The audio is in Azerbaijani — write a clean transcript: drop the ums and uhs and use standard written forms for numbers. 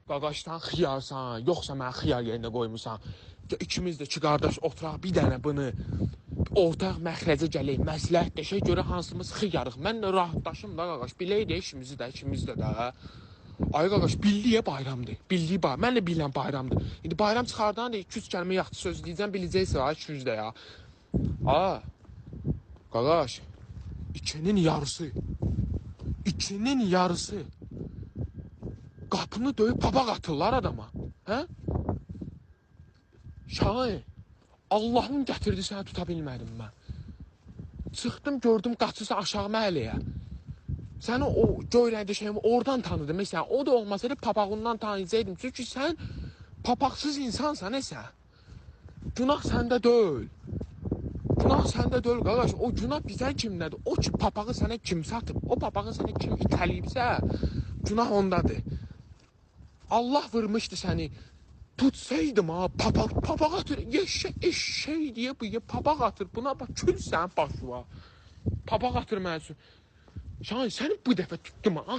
qaqaşdan xiyarsan, yoxsa mən xiyar yerində qoymusan. İkimiz də ki, qardaş oturaq bir dənə bunu ortaq məxrəcə gələk, məsləhət deşək, görə hansımız xiyarıq. Mən də rahatlaşım da qaqaş, bilək də işimizi də, ikimiz də də. Ay qaqaş, billiyə bayramdır, billiyi bayram. Mən də bilən bayramdır. İndi bayram çıxardan da 200 kəlmə yaxşı söz deyəcəm, biləcəksə, ay 200 də ya. Qaqaş, ikinin yarısı qapını döyüb papaq atırlar adama. Hə? Şahin, Allahın gətirdi səni tuta bilmədim mən. Çıxdım, gördüm, qaçırsa aşağı məhəlləyə. Səni o göyrəkdə şeyimi oradan tanıdım. Məsələn, o da olmasaydı papağından tanıyacaqdım. Çünki sən papaqsız insansan, sən. Günah səndə deyil. Günah səndə deyil, qaqaş. O günah bizdən kimdədir? O ki, papağı sənə kim satıb? O papağı sənə kim itəliyibsə, günah ondadır. Allah vurmuşdu səni. Tutsaydım ha, papaq atır. Eşşək deyə bu papaq atır. Buna bax, kül sən başına. Papaq atır mən üçün. Şahin, səni bu dəfə tutdum ha.